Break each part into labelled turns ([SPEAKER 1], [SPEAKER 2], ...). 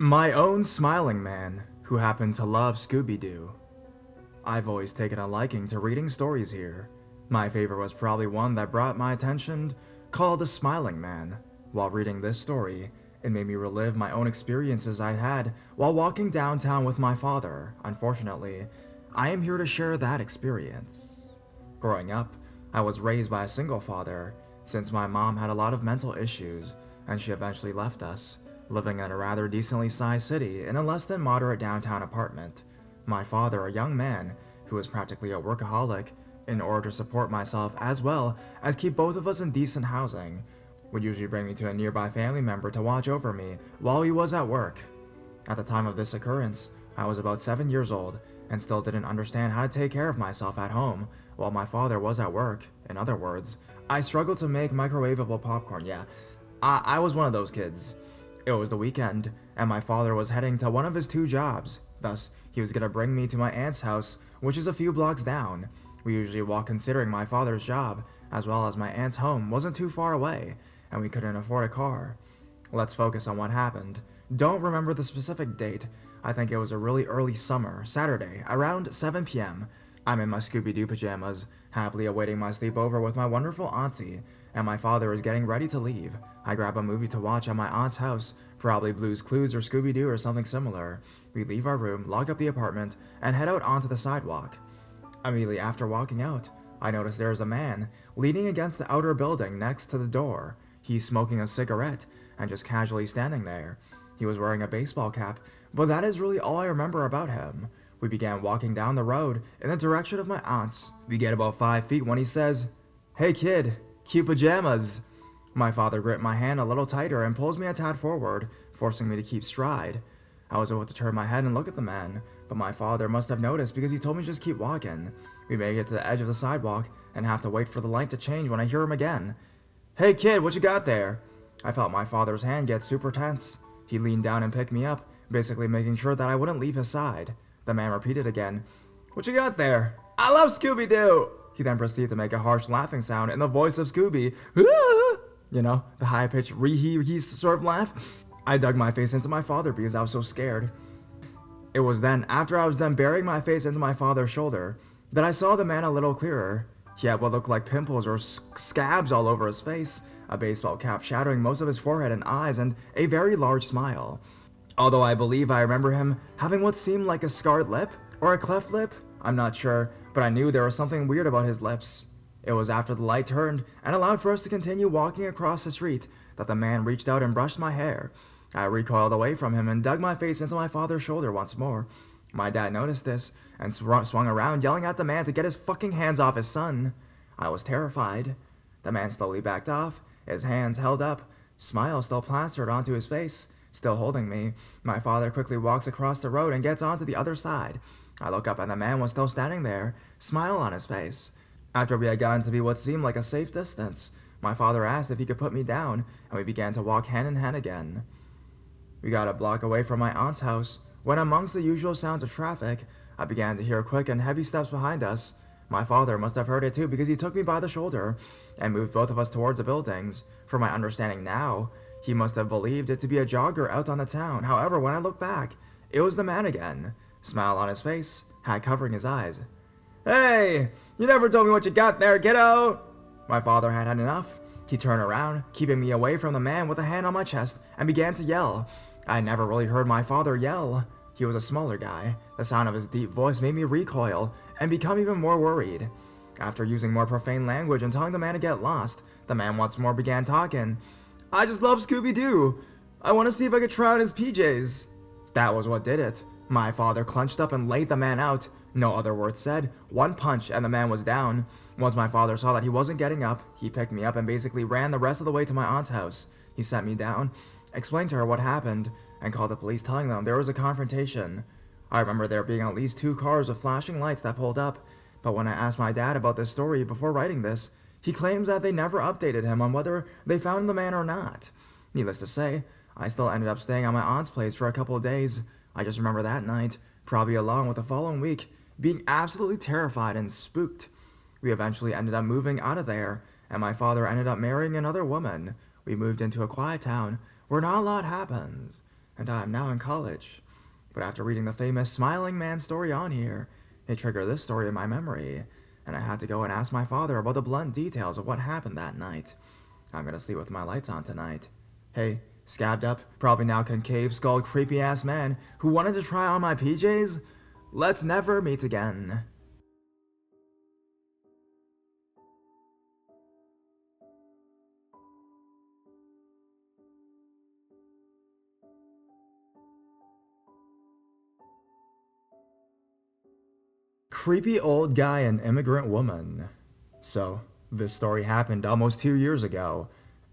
[SPEAKER 1] My own smiling man, who happened to love Scooby-Doo. I've always taken a liking to reading stories here. My favorite was probably one that brought my attention, called The Smiling Man. While reading this story, it made me relive my own experiences I had while walking downtown with my father. Unfortunately, I am here to share that experience. Growing up, I was raised by a single father, since my mom had a lot of mental issues, and she eventually left us, living in a rather decently sized city in a less than moderate downtown apartment. My father, a young man who was practically a workaholic, in order to support myself as well as keep both of us in decent housing, would usually bring me to a nearby family member to watch over me while he was at work. At the time of this occurrence, I was about 7 years old and still didn't understand how to take care of myself at home while my father was at work. In other words, I struggled to make microwavable popcorn. Yeah, I was one of those kids. It was the weekend, and my father was heading to one of his two jobs. Thus, he was gonna bring me to my aunt's house, which is a few blocks down. We usually walk considering my father's job, as well as my aunt's home, wasn't too far away, and we couldn't afford a car. Let's focus on what happened. Don't remember the specific date. I think it was a really early summer, Saturday, around 7 p.m. I'm in my Scooby-Doo pajamas, happily awaiting my sleepover with my wonderful auntie, and my father is getting ready to leave. I grab a movie to watch at my aunt's house, probably Blue's Clues or Scooby-Doo or something similar. We leave our room, lock up the apartment, and head out onto the sidewalk. Immediately after walking out, I notice there is a man leaning against the outer building next to the door. He's smoking a cigarette and just casually standing there. He was wearing a baseball cap, but that is really all I remember about him. We began walking down the road in the direction of my aunt's. We get about 5 feet when he says, "Hey kid, cute pajamas." My father gripped my hand a little tighter and pulls me a tad forward, forcing me to keep stride. I was about to turn my head and look at the man, but my father must have noticed because he told me to just keep walking. We make it to the edge of the sidewalk and have to wait for the light to change when I hear him again. "Hey kid, what you got there?" I felt my father's hand get super tense. He leaned down and picked me up, basically making sure that I wouldn't leave his side. The man repeated again, "What you got there?" "I love Scooby-Doo!" He then proceeded to make a harsh laughing sound in the voice of Scooby. You know, the high-pitched re-he sort of laugh. I dug my face into my father because I was so scared. It was then, after I was done burying my face into my father's shoulder, that I saw the man a little clearer. He had what looked like pimples or scabs all over his face, a baseball cap shadowing most of his forehead and eyes, and a very large smile. Although I believe I remember him having what seemed like a scarred lip, or a cleft lip, I'm not sure, but I knew there was something weird about his lips. It was after the light turned and allowed for us to continue walking across the street that the man reached out and brushed my hair. I recoiled away from him and dug my face into my father's shoulder once more. My dad noticed this and swung around, yelling at the man to get his fucking hands off his son. I was terrified. The man slowly backed off, his hands held up, smile still plastered onto his face, still holding me. My father quickly walks across the road and gets onto the other side. I look up and the man was still standing there, smile on his face. After we had gotten to be what seemed like a safe distance, my father asked if he could put me down, and we began to walk hand in hand again. We got a block away from my aunt's house, when amongst the usual sounds of traffic, I began to hear quick and heavy steps behind us. My father must have heard it too because he took me by the shoulder and moved both of us towards the buildings. From my understanding now, he must have believed it to be a jogger out on the town. However, when I look back, it was the man again, smile on his face, hat covering his eyes. "Hey, you never told me what you got there, kiddo!" My father had had enough. He turned around, keeping me away from the man with a hand on my chest, and began to yell. I never really heard my father yell. He was a smaller guy. The sound of his deep voice made me recoil and become even more worried. After using more profane language and telling the man to get lost, the man once more began talking. "I just love Scooby-Doo. I want to see if I could try on his PJs." That was what did it. My father clenched up and laid the man out. No other words said. One punch and the man was down. Once my father saw that he wasn't getting up, he picked me up and basically ran the rest of the way to my aunt's house. He sat me down, explained to her what happened, and called the police, telling them there was a confrontation. I remember there being at least 2 cars with flashing lights that pulled up, but when I asked my dad about this story before writing this, he claims that they never updated him on whether they found the man or not. Needless to say, I still ended up staying at my aunt's place for a couple of days. I just remember that night, probably along with the following week, being absolutely terrified and spooked. We eventually ended up moving out of there, and my father ended up marrying another woman. We moved into a quiet town where not a lot happens. and I am now in college. But after reading the famous Smiling Man story on here, it triggered this story in my memory, and I had to go and ask my father about the blunt details of what happened that night. I'm gonna sleep with my lights on tonight. Hey, scabbed up, probably now concave skulled creepy ass man who wanted to try on my PJs? Let's never meet again. Creepy old guy and immigrant woman. So, this story happened almost 2 years ago,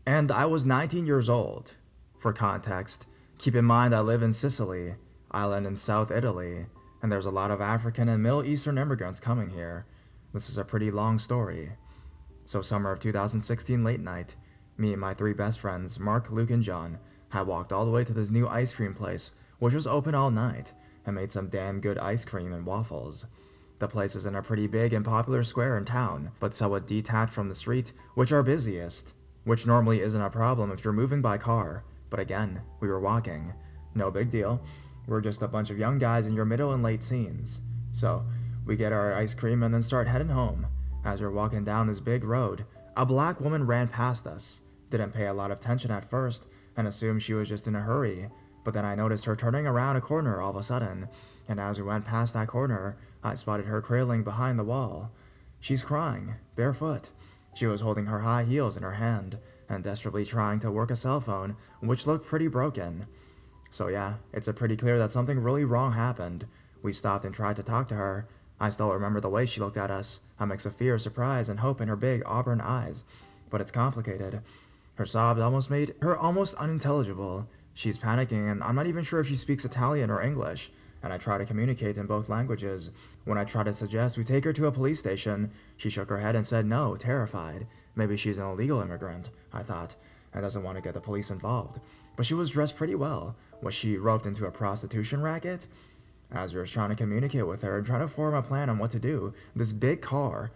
[SPEAKER 1] and I was 19 years old. For context, keep in mind I live in Sicily, island in South Italy, and there's a lot of African and Middle Eastern immigrants coming here. This is a pretty long story. So, summer of 2016 late night, me and my three best friends, Mark, Luke, and John, had walked all the way to this new ice cream place, which was open all night, and made some damn good ice cream and waffles. The place is in a pretty big and popular square in town, but somewhat detached from the street, which are busiest. Which normally isn't a problem if you're moving by car, but again, we were walking. No big deal. We're just a bunch of young guys in your middle and late teens. So, we get our ice cream and then start heading home. As we're walking down this big road, a black woman ran past us. Didn't pay a lot of attention at first, and assumed she was just in a hurry, but then I noticed her turning around a corner all of a sudden, and as we went past that corner, I spotted her trailing behind the wall. She's crying, barefoot. She was holding her high heels in her hand, and desperately trying to work a cell phone, which looked pretty broken. So yeah, it's pretty clear that something really wrong happened. We stopped and tried to talk to her. I still remember the way she looked at us, a mix of fear, surprise, and hope in her big auburn eyes. But it's complicated. Her sobs almost made her almost unintelligible. She's panicking, and I'm not even sure if she speaks Italian or English, and I try to communicate in both languages. When I try to suggest we take her to a police station, she shook her head and said no, terrified. Maybe she's an illegal immigrant, I thought, and doesn't want to get the police involved. But she was dressed pretty well. Was she roped into a prostitution racket? As we were trying to communicate with her and trying to form a plan on what to do, this big car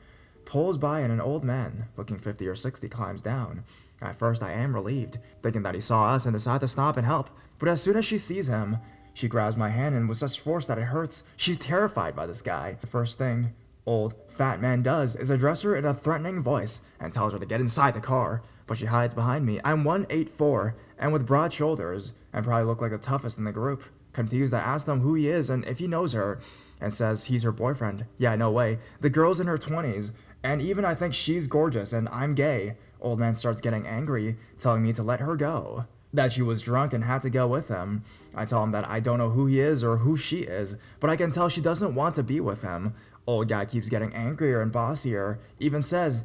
[SPEAKER 1] pulls by and an old man, looking 50 or 60, climbs down. At first I am relieved, thinking that he saw us and decided to stop and help, but as soon as she sees him, she grabs my hand and with such force that it hurts. She's terrified by this guy. The first thing old, fat man does is address her in a threatening voice and tells her to get inside the car, but she hides behind me. I'm 184 and with broad shoulders and probably look like the toughest in the group. Confused, I asked him who he is and if he knows her, and says he's her boyfriend. Yeah, no way. The girl's in her 20s, and even I think she's gorgeous and I'm gay. Old man starts getting angry, telling me to let her go, that she was drunk and had to go with him. I tell him that I don't know who he is or who she is, but I can tell she doesn't want to be with him. Old guy keeps getting angrier and bossier, even says,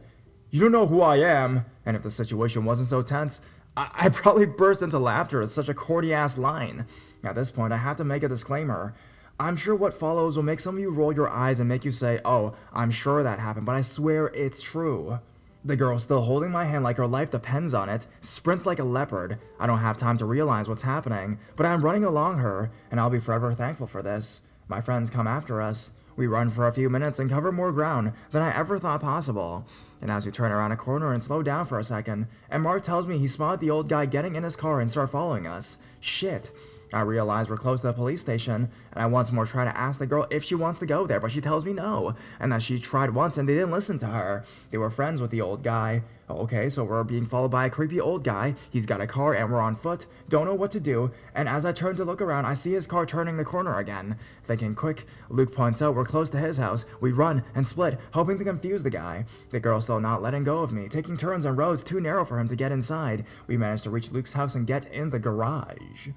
[SPEAKER 1] "You don't know who I am." And if the situation wasn't so tense, I'd probably burst into laughter at such a corny-ass line. At this point, I have to make a disclaimer. I'm sure what follows will make some of you roll your eyes and make you say, "Oh, I'm sure that happened," but I swear it's true. The girl, still holding my hand like her life depends on it, sprints like a leopard. I don't have time to realize what's happening, but I'm running along her, and I'll be forever thankful for this. My friends come after us. We run for a few minutes and cover more ground than I ever thought possible. And as we turn around a corner and slow down for a second, and Mark tells me he spotted the old guy getting in his car and start following us. Shit. I realize we're close to the police station, and I once more try to ask the girl if she wants to go there, but she tells me no, and that she tried once and they didn't listen to her. They were friends with the old guy. Okay, so we're being followed by a creepy old guy. He's got a car and we're on foot. Don't know what to do, and as I turn to look around, I see his car turning the corner again. Thinking quick, Luke points out we're close to his house. We run and split, hoping to confuse the guy. The girl's still not letting go of me, taking turns on roads too narrow for him to get inside. We manage to reach Luke's house and get in the garage.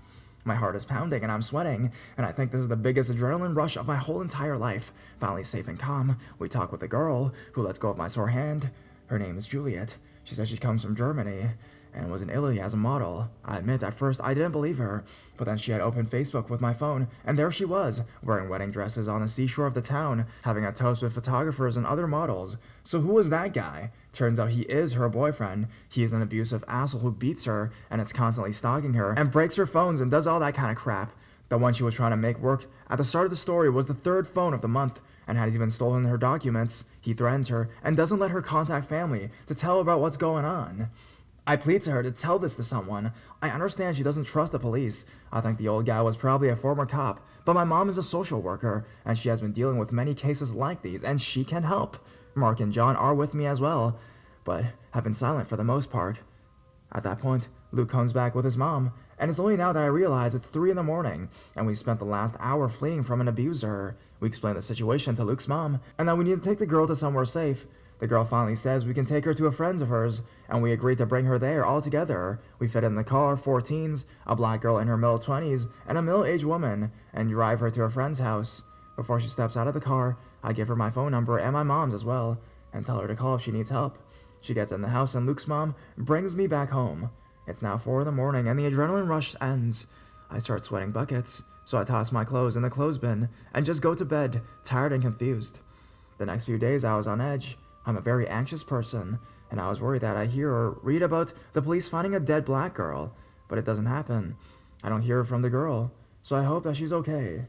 [SPEAKER 1] My heart is pounding and I'm sweating, and I think this is the biggest adrenaline rush of my whole entire life. Finally safe and calm, we talk with the girl, who lets go of my sore hand. Her name is Juliet. She says she comes from Germany, and was in Italy as a model. I admit, at first I didn't believe her, but then she had opened Facebook with my phone, and there she was, wearing wedding dresses on the seashore of the town, having a toast with photographers and other models. So who was that guy? Turns out he is her boyfriend. He is an abusive asshole who beats her, and is constantly stalking her, and breaks her phones and does all that kind of crap. The one she was trying to make work at the start of the story was the third phone of the month, and had even stolen her documents. He threatens her, and doesn't let her contact family to tell about what's going on. I plead to her to tell this to someone. I understand she doesn't trust the police. I think the old guy was probably a former cop. But my mom is a social worker, and she has been dealing with many cases like these, and she can help. Mark and John are with me as well, but have been silent for the most part. At that point, Luke comes back with his mom, and it's only now that I realize it's 3 in the morning, and we spent the last hour fleeing from an abuser. We explain the situation to Luke's mom, and that we need to take the girl to somewhere safe. The girl finally says we can take her to a friend of hers, and we agreed to bring her there all together. We fit in the car, 4 teens, a black girl in her middle 20s, and a middle-aged woman, and drive her to a friend's house. Before she steps out of the car, I give her my phone number and my mom's as well, and tell her to call if she needs help. She gets in the house, and Luke's mom brings me back home. It's now 4 in the morning, and the adrenaline rush ends. I start sweating buckets, so I toss my clothes in the clothes bin and just go to bed, tired and confused. The next few days I was on edge. I'm a very anxious person, and I was worried that I'd hear or read about the police finding a dead black girl, but it doesn't happen. I don't hear from the girl, so I hope that she's okay.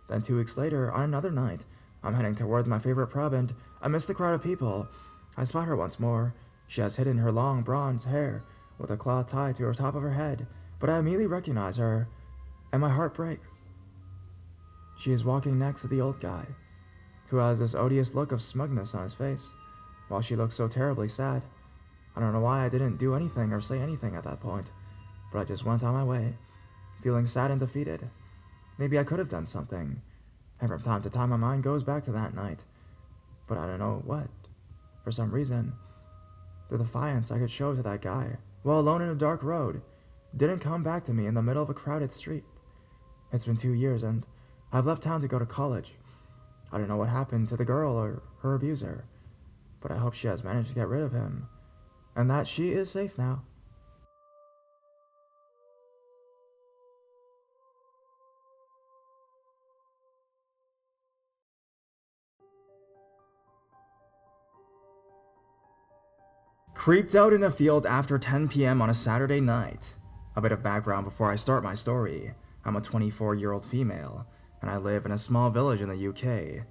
[SPEAKER 1] Then 2 weeks later, on another night, I'm heading towards my favorite pub, and amidst the crowd of people, I spot her once more. She has hidden her long bronze hair with a cloth tied to her top of her head, but I immediately recognize her, and my heart breaks. She is walking next to the old guy, who has this odious look of smugness on his face, while she looks so terribly sad. I don't know why I didn't do anything or say anything at that point, but I just went on my way, feeling sad and defeated. Maybe I could have done something, and from time to time my mind goes back to that night, but I don't know what. For some reason, the defiance I could show to that guy, while alone in a dark road, didn't come back to me in the middle of a crowded street. It's been 2 years, and I've left town to go to college. I don't know what happened to the girl or her abuser, but I hope she has managed to get rid of him, and that she is safe now. Creeped out in a field after 10 p.m. on a Saturday night. A bit of background before I start my story. I'm a 24-year-old female, and I live in a small village in the UK.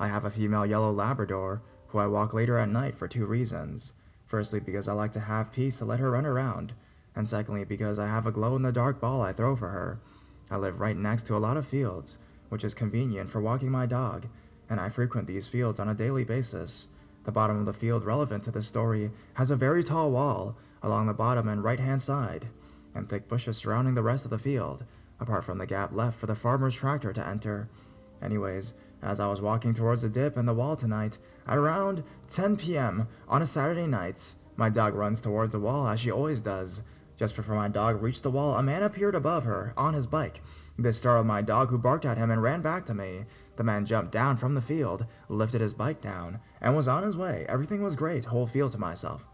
[SPEAKER 1] I have a female yellow Labrador, who I walk later at night for 2 reasons. Firstly, because I like to have peace to let her run around, and secondly, because I have a glow-in-the-dark ball I throw for her. I live right next to a lot of fields, which is convenient for walking my dog, and I frequent these fields on a daily basis. The bottom of the field relevant to this story has a very tall wall along the bottom and right-hand side, and thick bushes surrounding the rest of the field, apart from the gap left for the farmer's tractor to enter. Anyways, as I was walking towards the dip in the wall tonight, at around 10 p.m. on a Saturday night, my dog runs towards the wall as she always does. Just before my dog reached the wall, a man appeared above her, on his bike. This startled my dog, who barked at him and ran back to me. The man jumped down from the field, lifted his bike down, and was on his way. Everything was great, whole field to myself.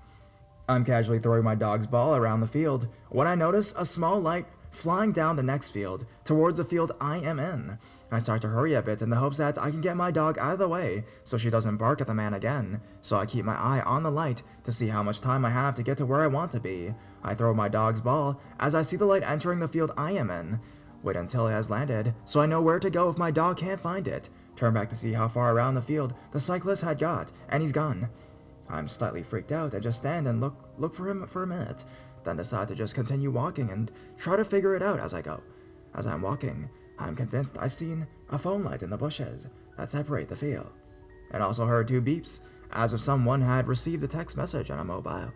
[SPEAKER 1] I'm casually throwing my dog's ball around the field when I notice a small light flying down the next field, towards the field I am in. I start to hurry a bit in the hopes that I can get my dog out of the way so she doesn't bark at the man again, so I keep my eye on the light to see how much time I have to get to where I want to be. I throw my dog's ball as I see the light entering the field I am in. Wait until it has landed, so I know where to go if my dog can't find it. Turn back to see how far around the field the cyclist had got, and he's gone. I'm slightly freaked out and just stand and look for him for a minute, then decide to just continue walking and try to figure it out as I go. As I'm walking, I'm convinced I seen a phone light in the bushes that separate the fields, and also heard 2 beeps, as if someone had received a text message on a mobile.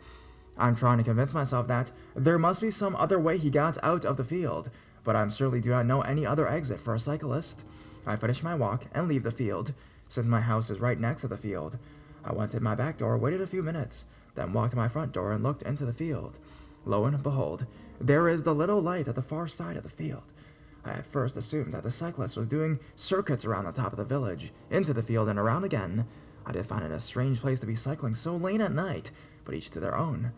[SPEAKER 1] I'm trying to convince myself that there must be some other way he got out of the field, but I certainly do not know any other exit for a cyclist. I finish my walk and leave the field, since my house is right next to the field. I went in my back door, waited a few minutes, then walked to my front door and looked into the field. Lo and behold, there is the little light at the far side of the field. I at first assumed that the cyclist was doing circuits around the top of the village, into the field and around again. I did find it a strange place to be cycling so late at night, but each to their own.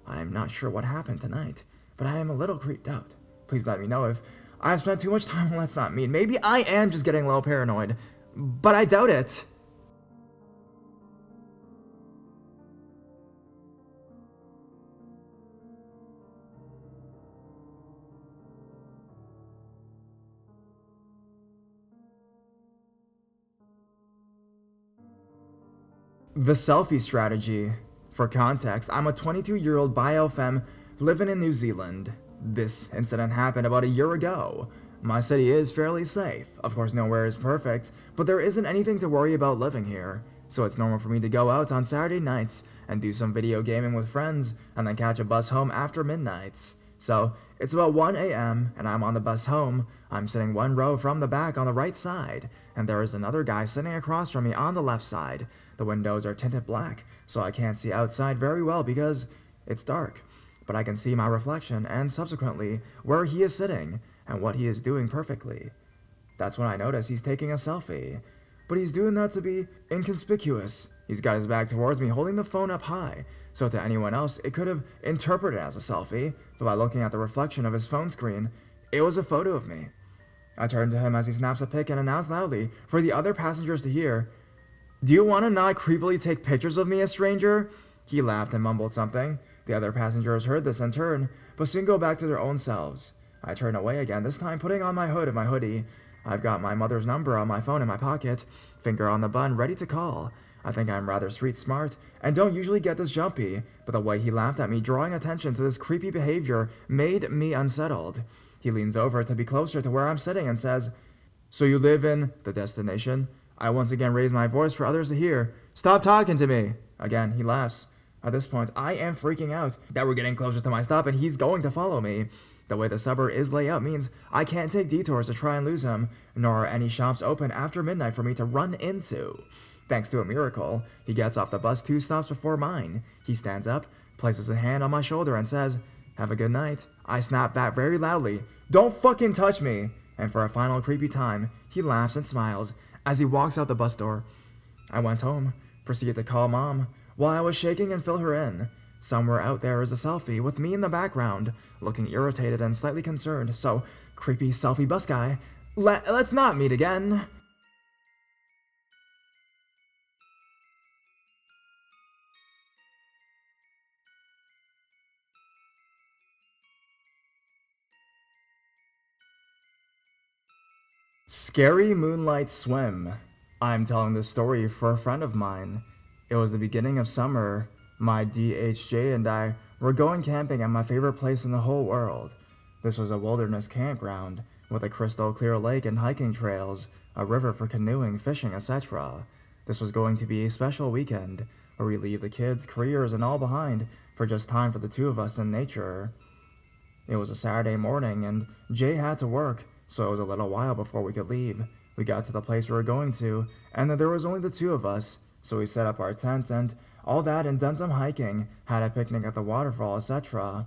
[SPEAKER 1] I am not sure what happened tonight, but I am a little creeped out. Please let me know if I've spent too much time on Let's Not Meet. Maybe I am just getting a little paranoid, but I doubt it. The selfie strategy. For context, I'm a 22-year-old biofemme living in New Zealand. This incident happened about a year ago. My city is fairly safe. Of course, nowhere is perfect, but there isn't anything to worry about living here. So it's normal for me to go out on Saturday nights and do some video gaming with friends and then catch a bus home after midnight. So it's about 1 a.m. and I'm on the bus home. I'm sitting one row from the back on the right side, and there is another guy sitting across from me on the left side. The windows are tinted black, so I can't see outside very well because it's dark. But I can see my reflection and subsequently where he is sitting and what he is doing perfectly. That's when I notice he's taking a selfie. But he's doing that to be inconspicuous. He's got his back towards me, holding the phone up high, so to anyone else it could have interpreted as a selfie, but by looking at the reflection of his phone screen, it was a photo of me. I turn to him as he snaps a pic and announce loudly for the other passengers to hear, "Do you want to not creepily take pictures of me, a stranger?" He laughed and mumbled something. The other passengers heard this in turn, but soon go back to their own selves. I turn away again, this time putting on my hood and my hoodie. I've got my mother's number on my phone in my pocket, finger on the button, ready to call. I think I'm rather street smart, and don't usually get this jumpy, but the way he laughed at me, drawing attention to this creepy behavior, made me unsettled. He leans over to be closer to where I'm sitting and says, "So you live in the destination?" I once again raise my voice for others to hear. "Stop talking to me!" Again, he laughs. At this point, I am freaking out that we're getting closer to my stop and he's going to follow me. The way the suburb is laid out means I can't take detours to try and lose him, nor are any shops open after midnight for me to run into. Thanks to a miracle, he gets off the bus 2 stops before mine. He stands up, places a hand on my shoulder and says, "Have a good night." I snap back very loudly, "Don't fucking touch me!" And for a final creepy time, he laughs and smiles as he walks out the bus door. I went home, proceeded to call Mom, while I was shaking and fill her in. Somewhere out there is a selfie with me in the background, looking irritated and slightly concerned, so, creepy selfie bus guy, let's not meet again. Scary Moonlight Swim. I'm telling this story for a friend of mine. It was the beginning of summer. My DHJ and I were going camping at my favorite place in the whole world. This was a wilderness campground with a crystal clear lake and hiking trails, a river for canoeing, fishing, etc. This was going to be a special weekend where we leave the kids, careers, and all behind for just time for the two of us in nature. It was a Saturday morning and Jay had to work, so it was a little while before we could leave. We got to the place we were going to, and then there was only the two of us, so we set up our tents and all that and done some hiking, had a picnic at the waterfall, etc.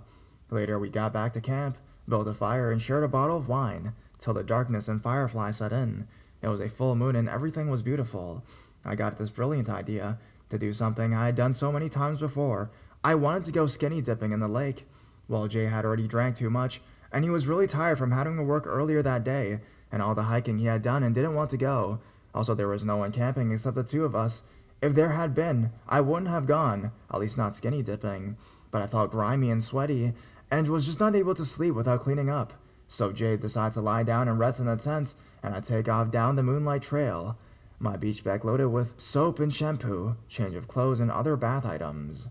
[SPEAKER 1] Later we got back to camp, built a fire and shared a bottle of wine, till the darkness and firefly set in. It was a full moon and everything was beautiful. I got this brilliant idea to do something I had done so many times before. I wanted to go skinny dipping in the lake. Well, Jay had already drank too much, and he was really tired from having to work earlier that day, and all the hiking he had done and didn't want to go. Also, there was no one camping except the two of us. If there had been, I wouldn't have gone, at least not skinny dipping. But I felt grimy and sweaty, and was just not able to sleep without cleaning up. So Jay decides to lie down and rest in the tent, and I take off down the Moonlight Trail. My beach bag loaded with soap and shampoo, change of clothes, and other bath items.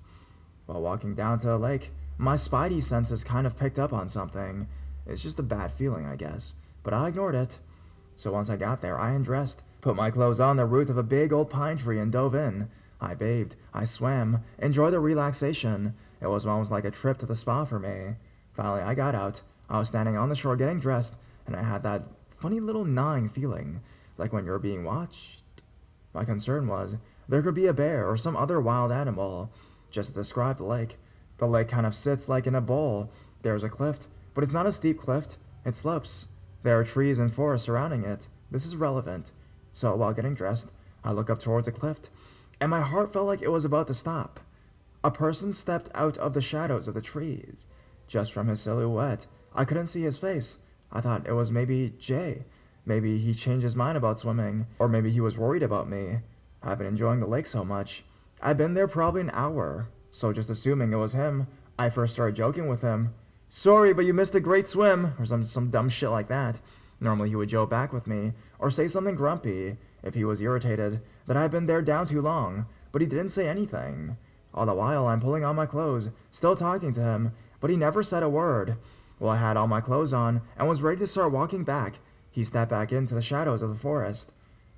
[SPEAKER 1] While walking down to the lake, my spidey senses kind of picked up on something. It's just a bad feeling, I guess, but I ignored it. So once I got there, I undressed, put my clothes on the root of a big old pine tree and dove in. I bathed, I swam, enjoyed the relaxation. It was almost like a trip to the spa for me. Finally, I got out. I was standing on the shore getting dressed, and I had that funny little gnawing feeling, like when you're being watched. My concern was, there could be a bear or some other wild animal. Just to describe the lake kind of sits like in a bowl. There's a cliff, but it's not a steep cliff, it slopes. There are trees and forests surrounding it. This is relevant. So while getting dressed, I look up towards a cliff, and my heart felt like it was about to stop. A person stepped out of the shadows of the trees. Just from his silhouette, I couldn't see his face. I thought it was maybe Jay. Maybe he changed his mind about swimming, or maybe he was worried about me. I've been enjoying the lake so much. I've been there probably an hour, so just assuming it was him, I first started joking with him. "Sorry, but you missed a great swim," or some dumb shit like that. Normally he would joke back with me, or say something grumpy, if he was irritated that I'd been there down too long, but he didn't say anything. All the while, I'm pulling on my clothes, still talking to him, but he never said a word. Well, I had all my clothes on and was ready to start walking back. He stepped back into the shadows of the forest.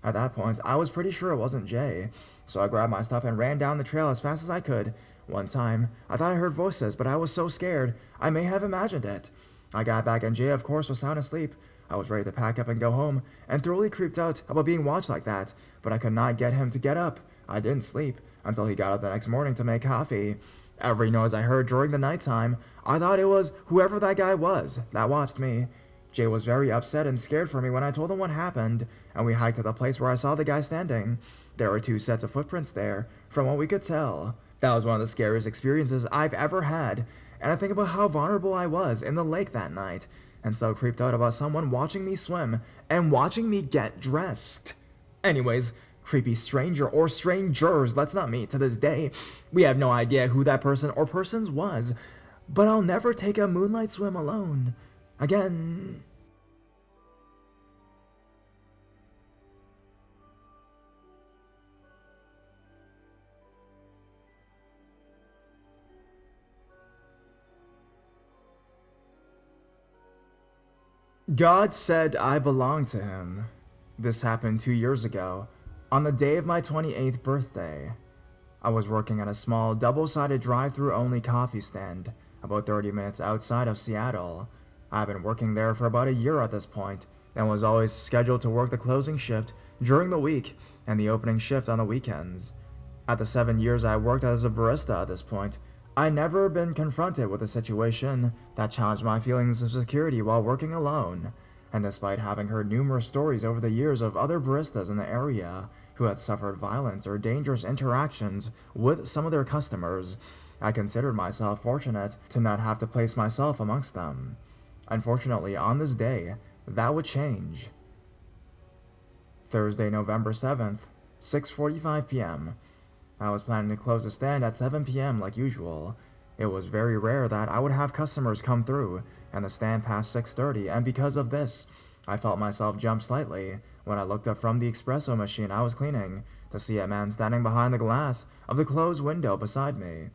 [SPEAKER 1] At that point, I was pretty sure it wasn't Jay, so I grabbed my stuff and ran down the trail as fast as I could. One time, I thought I heard voices, but I was so scared, I may have imagined it. I got back and Jay, of course, was sound asleep. I was ready to pack up and go home, and thoroughly creeped out about being watched like that, but I could not get him to get up. I didn't sleep until he got up the next morning to make coffee. Every noise I heard during the nighttime, I thought it was whoever that guy was that watched me. Jay was very upset and scared for me when I told him what happened, and we hiked to the place where I saw the guy standing. There were 2 sets of footprints there, from what we could tell. That was one of the scariest experiences I've ever had, and I think about how vulnerable I was in the lake that night, and so creeped out about someone watching me swim and watching me get dressed. Anyways, creepy stranger or strangers, let's not meet to this day. We have no idea who that person or persons was, but I'll never take a moonlight swim alone again. God said I belong to him. This happened 2 years ago, on the day of my 28th birthday. I was working at a small, double-sided drive-through only coffee stand, about 30 minutes outside of Seattle. I've been working there for about a year at this point, and was always scheduled to work the closing shift during the week and the opening shift on the weekends. At the 7 years I worked as a barista at this point, I'd never been confronted with a situation that challenged my feelings of security while working alone, and despite having heard numerous stories over the years of other baristas in the area who had suffered violence or dangerous interactions with some of their customers, I considered myself fortunate to not have to place myself amongst them. Unfortunately, on this day, that would change. Thursday, November 7th, 6:45 p.m. I was planning to close the stand at 7 p.m. like usual. It was very rare that I would have customers come through, and the stand past 6:30, and because of this, I felt myself jump slightly when I looked up from the espresso machine I was cleaning to see a man standing behind the glass of the closed window beside me.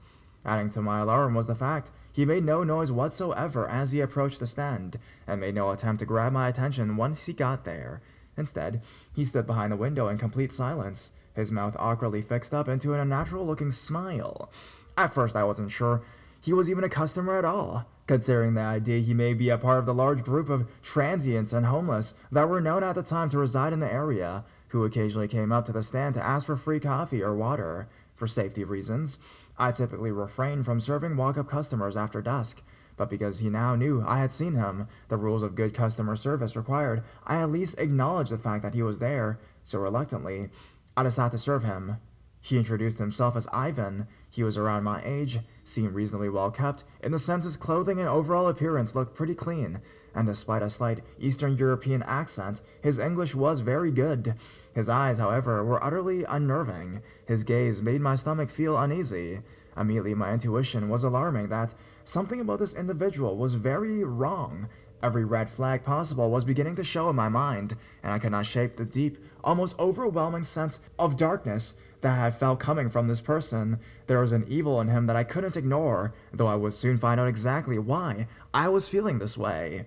[SPEAKER 1] Adding to my alarm was the fact he made no noise whatsoever as he approached the stand, and made no attempt to grab my attention once he got there. Instead, he stood behind the window in complete silence, his mouth awkwardly fixed up into an unnatural-looking smile. At first, I wasn't sure he was even a customer at all, considering the idea he may be a part of the large group of transients and homeless that were known at the time to reside in the area, who occasionally came up to the stand to ask for free coffee or water. For safety reasons, I typically refrained from serving walk-up customers after dusk, but because he now knew I had seen him, the rules of good customer service required I at least acknowledge the fact that he was there, so reluctantly, I decided to serve him. He introduced himself as Ivan. He was around my age, seemed reasonably well kept, in the sense his clothing and overall appearance looked pretty clean, and despite a slight Eastern European accent, his English was very good. His eyes, however, were utterly unnerving. His gaze made my stomach feel uneasy. Immediately my intuition was alarming that something about this individual was very wrong. Every red flag possible was beginning to show in my mind, and I could not shake the deep, almost overwhelming sense of darkness that I had felt coming from this person. There was an evil in him that I couldn't ignore, though I would soon find out exactly why I was feeling this way.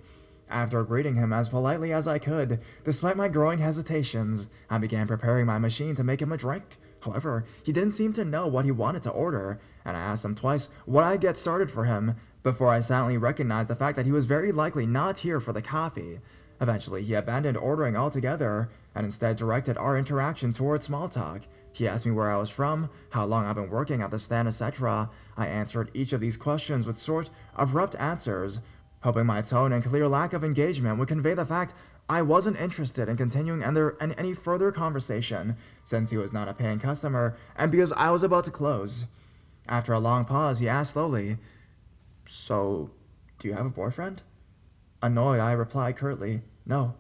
[SPEAKER 1] After greeting him as politely as I could, despite my growing hesitations, I began preparing my machine to make him a drink. However, he didn't seem to know what he wanted to order, and I asked him twice what I'd get started for him, before I silently recognized the fact that he was very likely not here for the coffee. Eventually, he abandoned ordering altogether, and instead directed our interaction towards small talk. He asked me where I was from, how long I've been working at the stand, etc. I answered each of these questions with short, abrupt answers, hoping my tone and clear lack of engagement would convey the fact I wasn't interested in continuing any further conversation, since he was not a paying customer, and because I was about to close. After a long pause, he asked slowly, "So, do you have a boyfriend?" Annoyed, I replied curtly, "No."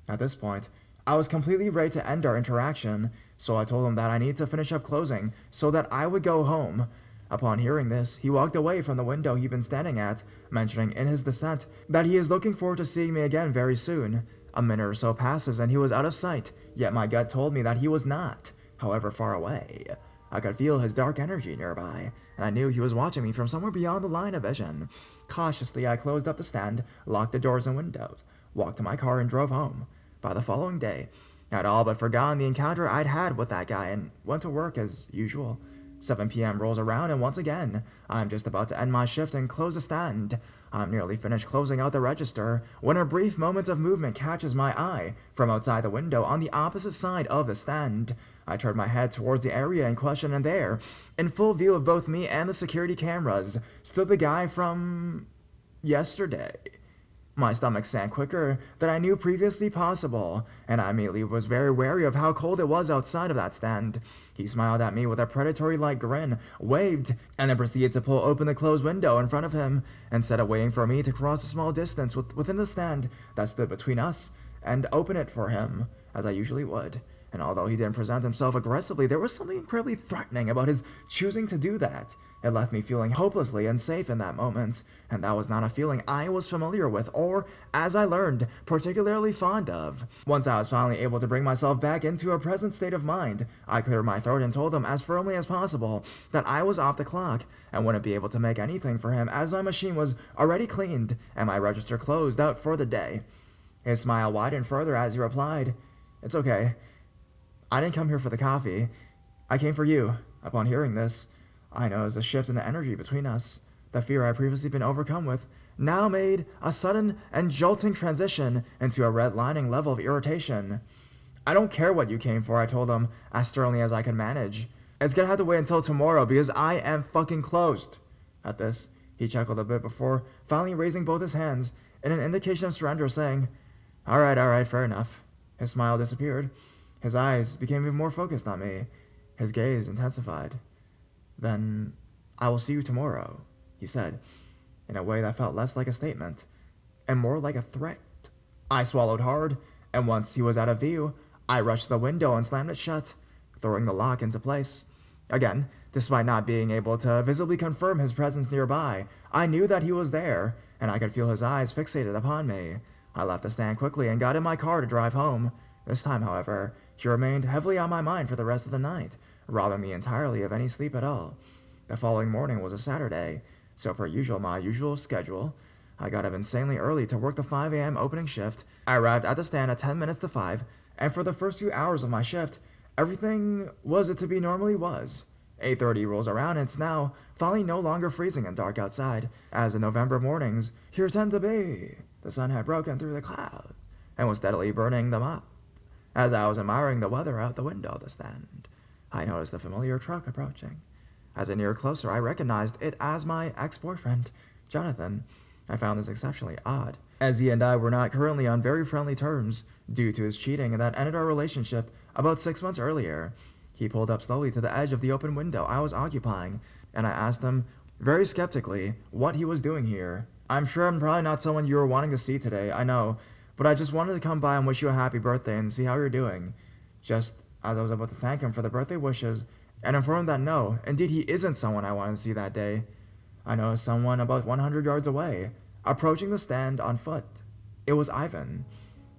[SPEAKER 1] At this point, I was completely ready to end our interaction, so I told him that I needed to finish up closing so that I would go home. Upon hearing this, he walked away from the window he'd been standing at, mentioning in his dissent that he is looking forward to seeing me again very soon. A minute or so passes and he was out of sight, yet my gut told me that he was not, however far away. I could feel his dark energy nearby, and I knew he was watching me from somewhere beyond the line of vision. Cautiously, I closed up the stand, locked the doors and windows, walked to my car, and drove home. By the following day, I'd all but forgotten the encounter I'd had with that guy and went to work as usual. 7 p.m. rolls around, and once again, I'm just about to end my shift and close the stand. I'm nearly finished closing out the register when a brief moment of movement catches my eye from outside the window on the opposite side of the stand. I turn my head towards the area in question, and there, in full view of both me and the security cameras, stood the guy from yesterday. My stomach sank quicker than I knew previously possible, and I immediately was very wary of how cold it was outside of that stand. He smiled at me with a predatory-like grin, waved, and then proceeded to pull open the closed window in front of him, instead of waiting for me to cross a small distance within the stand that stood between us, and open it for him, as I usually would. And although he didn't present himself aggressively, there was something incredibly threatening about his choosing to do that. It left me feeling hopelessly unsafe in that moment, and that was not a feeling I was familiar with, or, as I learned, particularly fond of. Once I was finally able to bring myself back into a present state of mind, I cleared my throat and told him as firmly as possible that I was off the clock and wouldn't be able to make anything for him as my machine was already cleaned and my register closed out for the day. His smile widened further as he replied, "It's okay. I didn't come here for the coffee. I came for you." Upon hearing this, I noticed a shift in the energy between us. The fear I'd previously been overcome with now made a sudden and jolting transition into a redlining level of irritation. "I don't care what you came for," I told him, as sternly as I could manage. "It's gonna have to wait until tomorrow because I am fucking closed." At this, he chuckled a bit before finally raising both his hands in an indication of surrender, saying, all right, fair enough." His smile disappeared. His eyes became even more focused on me. His gaze intensified. "Then I will see you tomorrow," he said, in a way that felt less like a statement and more like a threat. I swallowed hard, and once he was out of view, I rushed to the window and slammed it shut, throwing the lock into place. Again, despite not being able to visibly confirm his presence nearby, I knew that he was there, and I could feel his eyes fixated upon me. I left the stand quickly and got in my car to drive home. This time, however, he remained heavily on my mind for the rest of the night, robbing me entirely of any sleep at all. The following morning was a Saturday, so per my usual schedule, I got up insanely early to work the 5 a.m. opening shift. I arrived at the stand at 10 minutes to 5, and for the first few hours of my shift, everything was it to be normally was. 8:30 rolls around, and it's now finally no longer freezing and dark outside, as the November mornings here tend to be. The sun had broken through the clouds and was steadily burning them up. As I was admiring the weather out the window of the stand, I noticed a familiar truck approaching. As I neared closer, I recognized it as my ex-boyfriend, Jonathan. I found this exceptionally odd, as he and I were not currently on very friendly terms due to his cheating that ended our relationship about 6 months earlier. He pulled up slowly to the edge of the open window I was occupying, and I asked him, very skeptically, what he was doing here. "I'm sure I'm probably not someone you were wanting to see today, I know, but I just wanted to come by and wish you a happy birthday and see how you're doing." Just as I was about to thank him for the birthday wishes and inform him that no, indeed he isn't someone I wanted to see that day, I noticed someone about 100 yards away, approaching the stand on foot. It was Ivan.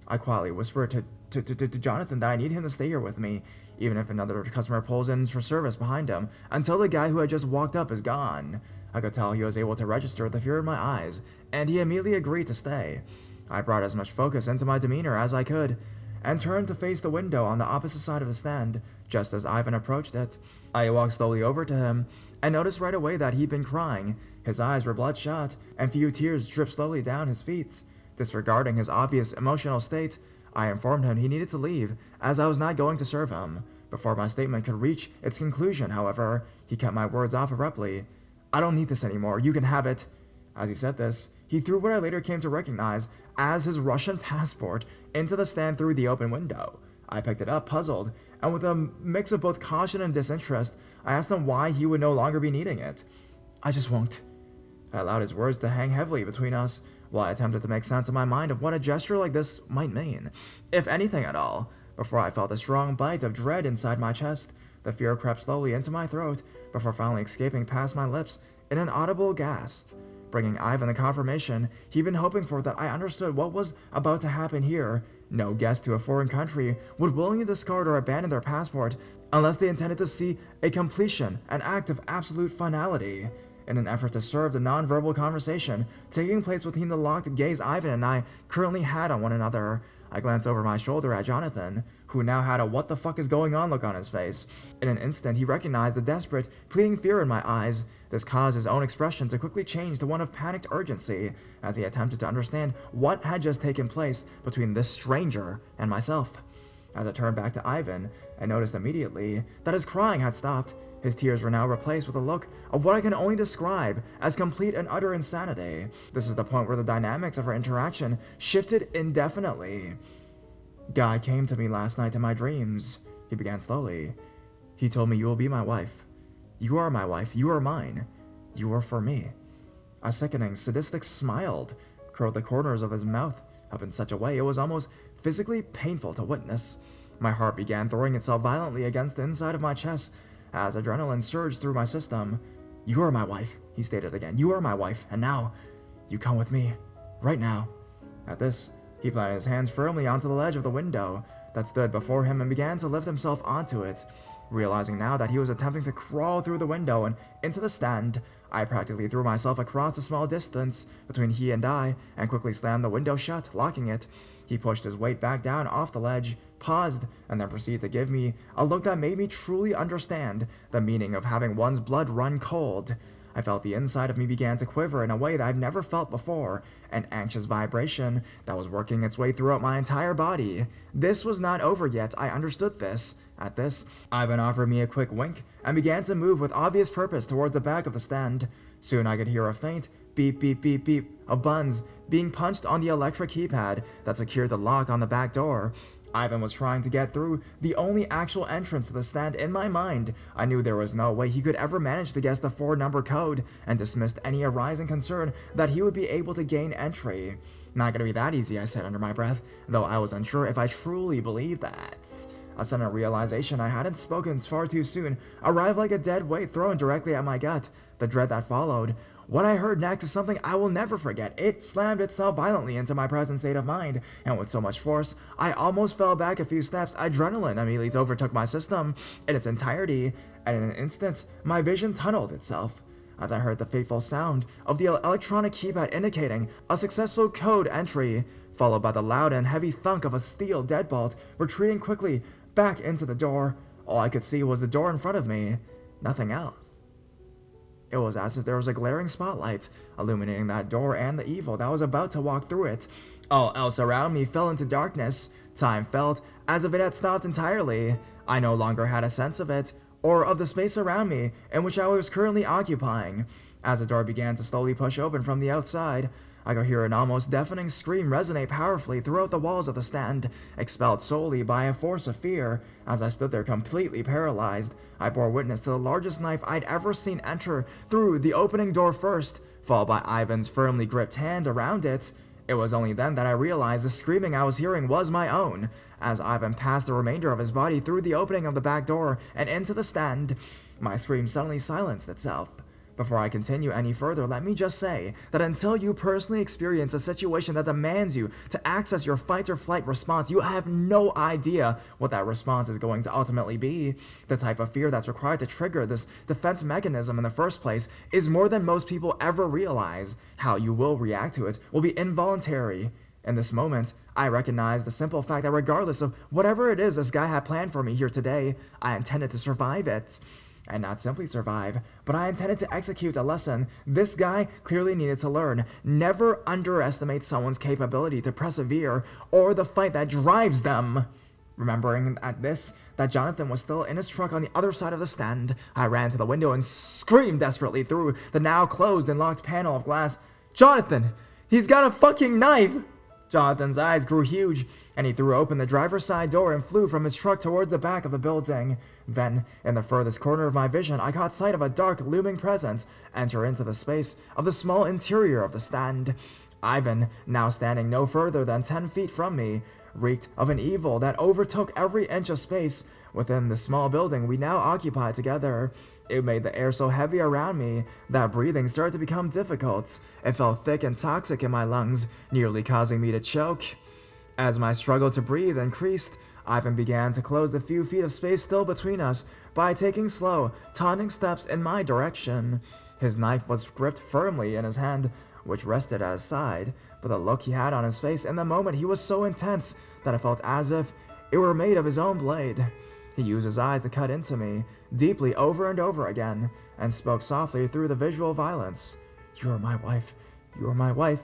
[SPEAKER 1] I quietly whispered to Jonathan that I need him to stay here with me, even if another customer pulls in for service behind him, until the guy who had just walked up is gone. I could tell he was able to register the fear in my eyes, and he immediately agreed to stay. I brought as much focus into my demeanor as I could, and turned to face the window on the opposite side of the stand, just as Ivan approached it. I walked slowly over to him, and noticed right away that he'd been crying. His eyes were bloodshot, and few tears dripped slowly down his feet. Disregarding his obvious emotional state, I informed him he needed to leave, as I was not going to serve him. Before my statement could reach its conclusion, however, he cut my words off abruptly. "I don't need this anymore, you can have it." As he said this, he threw what I later came to recognize as his Russian passport into the stand through the open window. I picked it up, puzzled, and with a mix of both caution and disinterest, I asked him why he would no longer be needing it. "I just won't." I allowed his words to hang heavily between us, while I attempted to make sense in my mind of what a gesture like this might mean, if anything at all, before I felt a strong bite of dread inside my chest. The fear crept slowly into my throat, before finally escaping past my lips in an audible gasp, bringing Ivan the confirmation he'd been hoping for that I understood what was about to happen here No guest to a foreign country would willingly discard or abandon their passport unless they intended to see a completion, an act of absolute finality. In an effort to serve the non-verbal conversation taking place between the locked gaze Ivan and I currently had on one another, I glanced over my shoulder at Jonathan, who now had a what the fuck is going on look on his face. In an instant, he recognized the desperate, pleading fear in my eyes. This caused his own expression to quickly change to one of panicked urgency, as he attempted to understand what had just taken place between this stranger and myself. As I turned back to Ivan, I noticed immediately that his crying had stopped. His tears were now replaced with a look of what I can only describe as complete and utter insanity. This is the point where the dynamics of our interaction shifted indefinitely. Guy came to me last night in my dreams, he began slowly. He told me you will be my wife. You are my wife, you are mine. You are for me. A sickening, sadistic smile curled the corners of his mouth up in such a way it was almost physically painful to witness. My heart began throwing itself violently against the inside of my chest as adrenaline surged through my system. You are my wife, he stated again. You are my wife, and now, you come with me. Right now. At this, he planted his hands firmly onto the ledge of the window that stood before him and began to lift himself onto it. Realizing now that he was attempting to crawl through the window and into the stand, I practically threw myself across the small distance between he and I and quickly slammed the window shut, locking it. He pushed his weight back down off the ledge, paused, and then proceeded to give me a look that made me truly understand the meaning of having one's blood run cold. I felt the inside of me began to quiver in a way that I've never felt before, an anxious vibration that was working its way throughout my entire body. This was not over yet, I understood this. At this, Ivan offered me a quick wink and began to move with obvious purpose towards the back of the stand. Soon I could hear a faint beep beep beep beep of buttons being punched on the electric keypad that secured the lock on the back door. Ivan was trying to get through the only actual entrance to the stand in my mind. I knew there was no way he could ever manage to guess the 4-number code and dismissed any arising concern that he would be able to gain entry. Not gonna be that easy, I said under my breath, though I was unsure if I truly believed that. A sudden realization I hadn't spoken far too soon arrived like a dead weight thrown directly at my gut. The dread that followed. What I heard next is something I will never forget. It slammed itself violently into my present state of mind, and with so much force, I almost fell back a few steps. Adrenaline immediately overtook my system in its entirety, and in an instant, my vision tunneled itself as I heard the fateful sound of the electronic keypad indicating a successful code entry, followed by the loud and heavy thunk of a steel deadbolt retreating quickly back into the door. All I could see was the door in front of me, nothing else. It was as if there was a glaring spotlight illuminating that door and the evil that was about to walk through it. All else around me fell into darkness. Time felt as if it had stopped entirely. I no longer had a sense of it, or of the space around me in which I was currently occupying. As the door began to slowly push open from the outside, I could hear an almost deafening scream resonate powerfully throughout the walls of the stand, expelled solely by a force of fear. As I stood there completely paralyzed, I bore witness to the largest knife I'd ever seen enter through the opening door first, followed by Ivan's firmly gripped hand around it. It was only then that I realized the screaming I was hearing was my own. As Ivan passed the remainder of his body through the opening of the back door and into the stand, my scream suddenly silenced itself. Before I continue any further, let me just say that until you personally experience a situation that demands you to access your fight or flight response, you have no idea what that response is going to ultimately be. The type of fear that's required to trigger this defense mechanism in the first place is more than most people ever realize. How you will react to it will be involuntary. In this moment, I recognize the simple fact that regardless of whatever it is this guy had planned for me here today, I intended to survive it. And not simply survive, but I intended to execute a lesson this guy clearly needed to learn. Never underestimate someone's capability to persevere or the fight that drives them. Remembering at this that Jonathan was still in his truck on the other side of the stand, I ran to the window and screamed desperately through the now closed and locked panel of glass. Jonathan! He's got a fucking knife! Jonathan's eyes grew huge, and he threw open the driver's side door and flew from his truck towards the back of the building. Then, in the furthest corner of my vision, I caught sight of a dark, looming presence enter into the space of the small interior of the stand. Ivan, now standing no further than 10 feet from me, reeked of an evil that overtook every inch of space within the small building we now occupied together. It made the air so heavy around me that breathing started to become difficult. It felt thick and toxic in my lungs, nearly causing me to choke. As my struggle to breathe increased, Ivan began to close the few feet of space still between us by taking slow, taunting steps in my direction. His knife was gripped firmly in his hand, which rested at his side, but the look he had on his face in the moment he was so intense that I felt as if it were made of his own blade. He used his eyes to cut into me, deeply over and over again, and spoke softly through the visual violence. "You are my wife. You are my wife."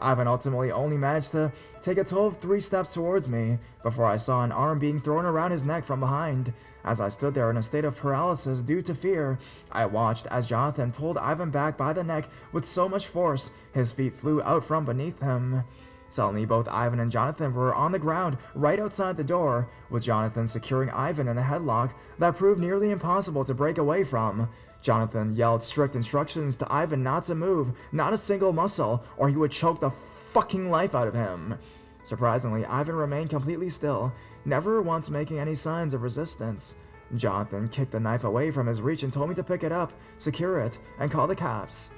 [SPEAKER 1] Ivan ultimately only managed to take a total of 3 steps towards me before I saw an arm being thrown around his neck from behind. As I stood there in a state of paralysis due to fear, I watched as Jonathan pulled Ivan back by the neck with so much force his feet flew out from beneath him. Suddenly, both Ivan and Jonathan were on the ground right outside the door, with Jonathan securing Ivan in a headlock that proved nearly impossible to break away from. Jonathan yelled strict instructions to Ivan not to move, not a single muscle, or he would choke the fucking life out of him. Surprisingly, Ivan remained completely still, never once making any signs of resistance. Jonathan kicked the knife away from his reach and told me to pick it up, secure it, and call the cops.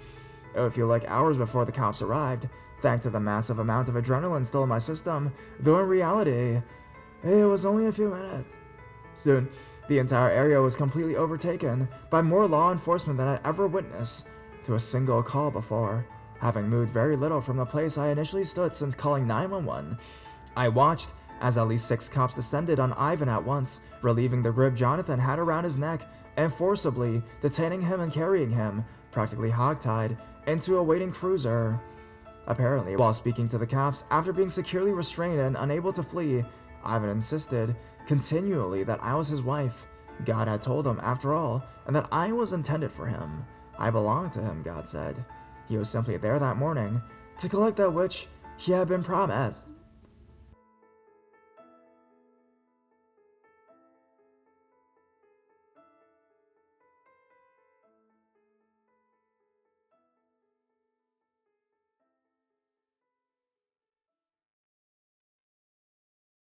[SPEAKER 1] It would feel like hours before the cops arrived, thanks to the massive amount of adrenaline still in my system, though in reality, it was only a few minutes. Soon, the entire area was completely overtaken by more law enforcement than I'd ever witnessed to a single call before, having moved very little from the place I initially stood since calling 911. I watched as at least 6 cops descended on Ivan at once, relieving the grip Jonathan had around his neck and forcibly detaining him and carrying him, practically hogtied, into a waiting cruiser. Apparently, while speaking to the cops after being securely restrained and unable to flee, Ivan insisted continually that I was his wife. God had told him, after all, and that I was intended for him. I belonged to him, God said. He was simply there that morning to collect that which he had been promised.